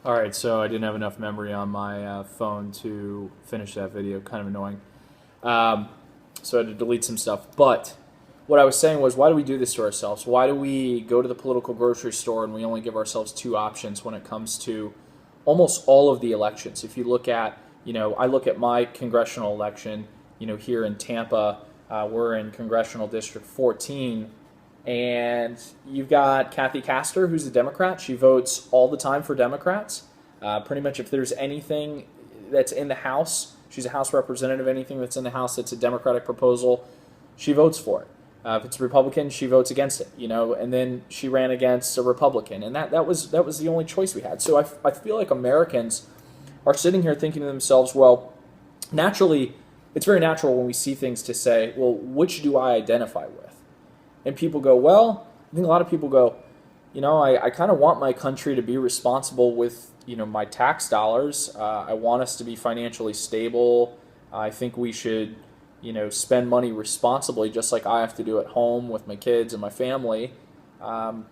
All right, so I didn't have enough memory on my phone to finish that video. Kind of annoying. Um, so I had to delete some stuff. But what I was saying was, why do we do this to ourselves? Why do we go to the political grocery store and we only give ourselves two options when it comes to almost all of the elections? If you look at, I look at my congressional election, here in Tampa, we're in Congressional District 14, and you've got Kathy Castor, who's a Democrat. She votes all the time for Democrats. Pretty much if there's anything that's in the House, she's a House representative, anything that's in the House that's a Democratic proposal, she votes for it. If it's a Republican, she votes against it, and then she ran against a Republican. And that was the only choice we had. So I feel like Americans are sitting here thinking to themselves, well, naturally, it's very natural when we see things to say, well, which do I identify with? And people go, well, I think a lot of people go, I kind of want my country to be responsible with, my tax dollars. I want us to be financially stable. I think we should, spend money responsibly, just like I have to do at home with my kids and my family. So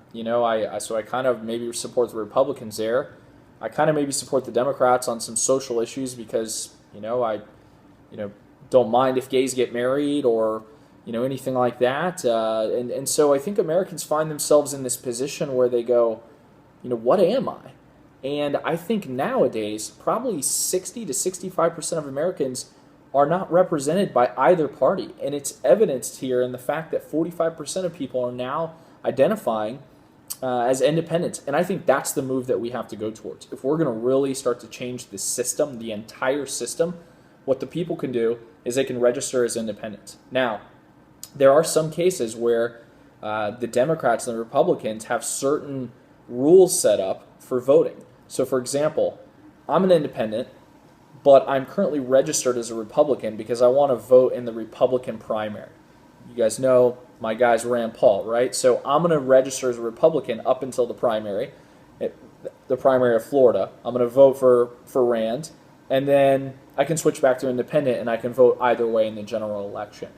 I kind of maybe support the Republicans there. I kind of maybe support the Democrats on some social issues because, I don't mind if gays get married or anything like that. And so I think Americans find themselves in this position where they go, what am I? And I think nowadays, probably 60 to 65% of Americans are not represented by either party. And it's evidenced here in the fact that 45% of people are now identifying as independents. And I think that's the move that we have to go towards. If we're going to really start to change the system, the entire system, what the people can do is they can register as independents. Now, there are some cases where the Democrats and the Republicans have certain rules set up for voting. So, for example, I'm an independent, but I'm currently registered as a Republican because I want to vote in the Republican primary. You guys know my guy's Rand Paul, right? So I'm going to register as a Republican up until the primary of Florida. I'm going to vote for Rand, and then I can switch back to independent, and I can vote either way in the general election.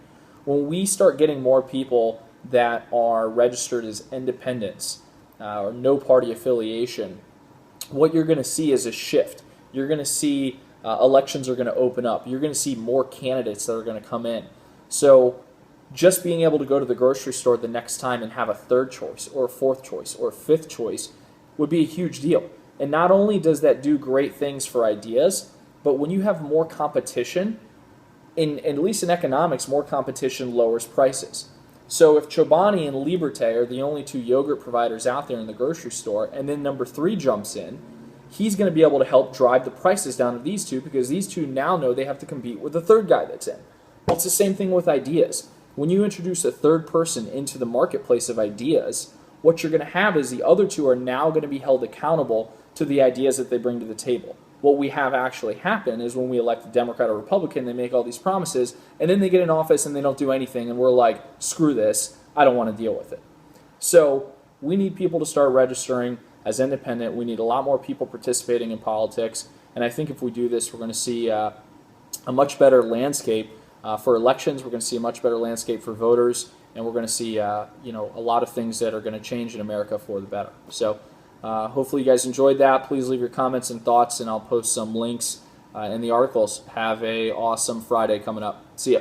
When we start getting more people that are registered as independents or no party affiliation, what you're going to see is a shift. You're going to see elections are going to open up. You're going to see more candidates that are going to come in. So just being able to go to the grocery store the next time and have a third choice or a fourth choice or a fifth choice would be a huge deal. And not only does that do great things for ideas, but when you have more competition, at least in economics, more competition lowers prices. So if Chobani and Liberté are the only two yogurt providers out there in the grocery store, and then number 3 jumps in, he's going to be able to help drive the prices down of these two because these two now know they have to compete with the third guy that's in. It's the same thing with ideas. When you introduce a third person into the marketplace of ideas, what you're going to have is the other two are now going to be held accountable to the ideas that they bring to the table. What we have actually happen is when we elect a Democrat or Republican, they make all these promises, and then they get in office and they don't do anything, and we're like, screw this, I don't want to deal with it. So we need people to start registering as independent. We need a lot more people participating in politics, and I think if we do this, we're going to see a much better landscape for elections. We're going to see a much better landscape for voters, and we're going to see a lot of things that are going to change in America for the better. So hopefully you guys enjoyed that. Please leave your comments and thoughts, and I'll post some links in the articles. Have a awesome Friday coming up. See ya.